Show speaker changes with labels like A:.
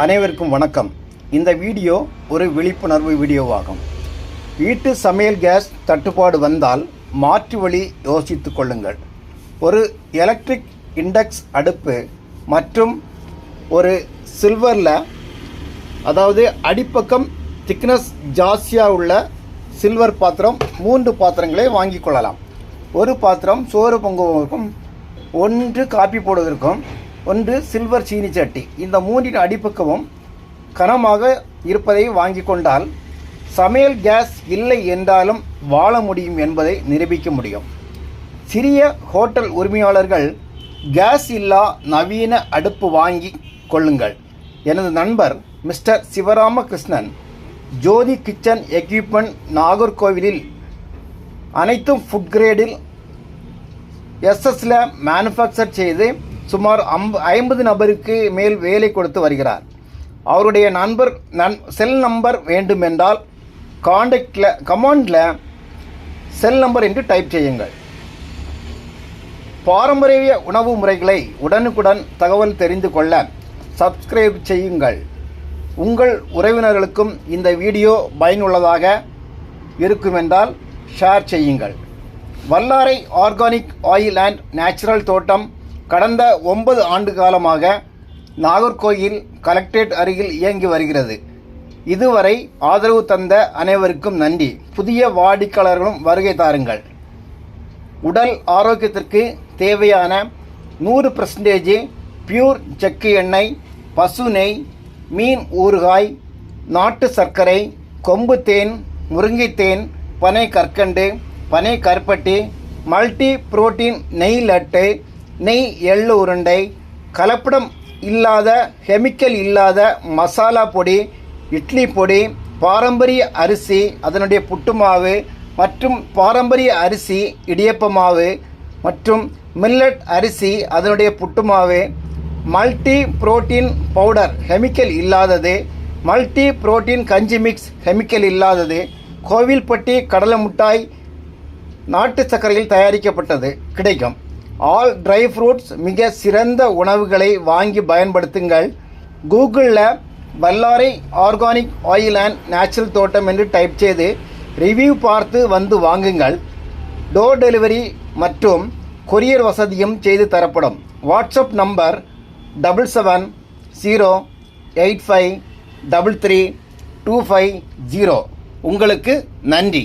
A: அனைவருக்கும் வணக்கம். இந்த வீடியோ ஒரு விழிப்புணர்வு வீடியோவாகும். வீட்டு சமையல் கேஸ் தட்டுப்பாடு வந்தால் மாற்று வழி யோசித்துக் கொள்ளுங்கள். ஒரு எலக்ட்ரிக் இண்டக்ஸ் அடுப்பு மற்றும் ஒரு சில்வரில், அதாவது அடிப்பக்கம் திக்னஸ் ஜாஸ்தியாக உள்ள சில்வர் பாத்திரம் 3 பாத்திரங்களை வாங்கி கொள்ளலாம். ஒரு பாத்திரம் சோறு பொங்குவதற்கும், ஒன்று காப்பி போடுவதற்கும், ஒன்று சில்வர் சீனி சட்டி. இந்த 3 அடிப்பக்கமும் கனமாக இருப்பதை வாங்கி கொண்டால் சமையல் கேஸ் இல்லை என்றாலும் வாழ முடியும் என்பதை நிரூபிக்க முடியும். சிறிய ஹோட்டல் உரிமையாளர்கள் கேஸ் இல்லா நவீன அடுப்பு வாங்கி கொள்ளுங்கள். எனது நண்பர் மிஸ்டர் சிவராமகிருஷ்ணன் ஜோதி கிச்சன் எக்யூப்மெண்ட் நாகர்கோவிலில் அனைத்தும் ஃபுட் கிரேடில் எஸ்எஸ்ல மேனுஃபேக்சர் செய்து சுமார் 50 நபருக்கு மேல் வேலை கொடுத்து வருகிறார். அவருடைய செல் நம்பர் வேண்டுமென்றால் கமாண்டில் செல் நம்பர் என்று டைப் செய்யுங்கள். பாரம்பரிய உணவு முறைகளை உடனுக்குடன் தகவல் தெரிந்து கொள்ள சப்ஸ்கிரைப் செய்யுங்கள். உங்கள் உறவினர்களுக்கும் இந்த வீடியோ பயனுள்ளதாக இருக்குமென்றால் ஷேர் செய்யுங்கள். வல்லாரை ஆர்கானிக் ஆயில் அண்ட் நேச்சுரல் தோட்டம் கடந்த 9 ஆண்டு காலமாக நாகர்கோயில் கலெக்டரேட் அருகில் இயங்கி வருகிறது. இதுவரை ஆதரவு தந்த அனைவருக்கும் நன்றி. புதிய வாடிக்கையாளர்களும் வருகை தாருங்கள். உடல் ஆரோக்கியத்திற்கு தேவையான 100% பியூர் செக்கு எண்ணெய், பசு நெய், மீன் ஊறுகாய், நாட்டு சர்க்கரை, கொம்பு தேன், முருங்கை தேன், பனை கற்கண்டு, பனை கருப்பட்டி, மல்டி புரோட்டீன் நெய் லட்டு, நெய் எள்ளு உருண்டை, கலப்படம் இல்லாத கெமிக்கல் இல்லாத மசாலா பொடி, இட்லி பொடி, பாரம்பரிய அரிசி அதனுடைய புட்டு மாவு மற்றும் பாரம்பரிய அரிசி இடியப்ப மாவு மற்றும் மில்லட் அரிசி அதனுடைய புட்டு மாவு, மல்டி புரோட்டீன் பவுடர் கெமிக்கல் இல்லாதது, மல்டி புரோட்டீன் கஞ்சி மிக்ஸ் கெமிக்கல் இல்லாதது, கோவில்பட்டி கடலை மிட்டாய் நாட்டு சர்க்கரையில் தயாரிக்கப்பட்டது கிடைக்கும். ஆல் ட்ரை ஃப்ரூட்ஸ் மிக சிறந்த உணவுகளை வாங்கி பயன்படுத்துங்கள். கூகுளில் வல்லாரை ஆர்கானிக் ஆயில் அண்ட் நேச்சுரல் தோட்டம் என்று டைப் செய்து ரிவ்யூ பார்த்து வந்து வாங்குங்கள். டோர் டெலிவரி மற்றும் கொரியர் வசதியும் செய்து தரப்படும். WhatsApp number 7708533250. உங்களுக்கு நன்றி.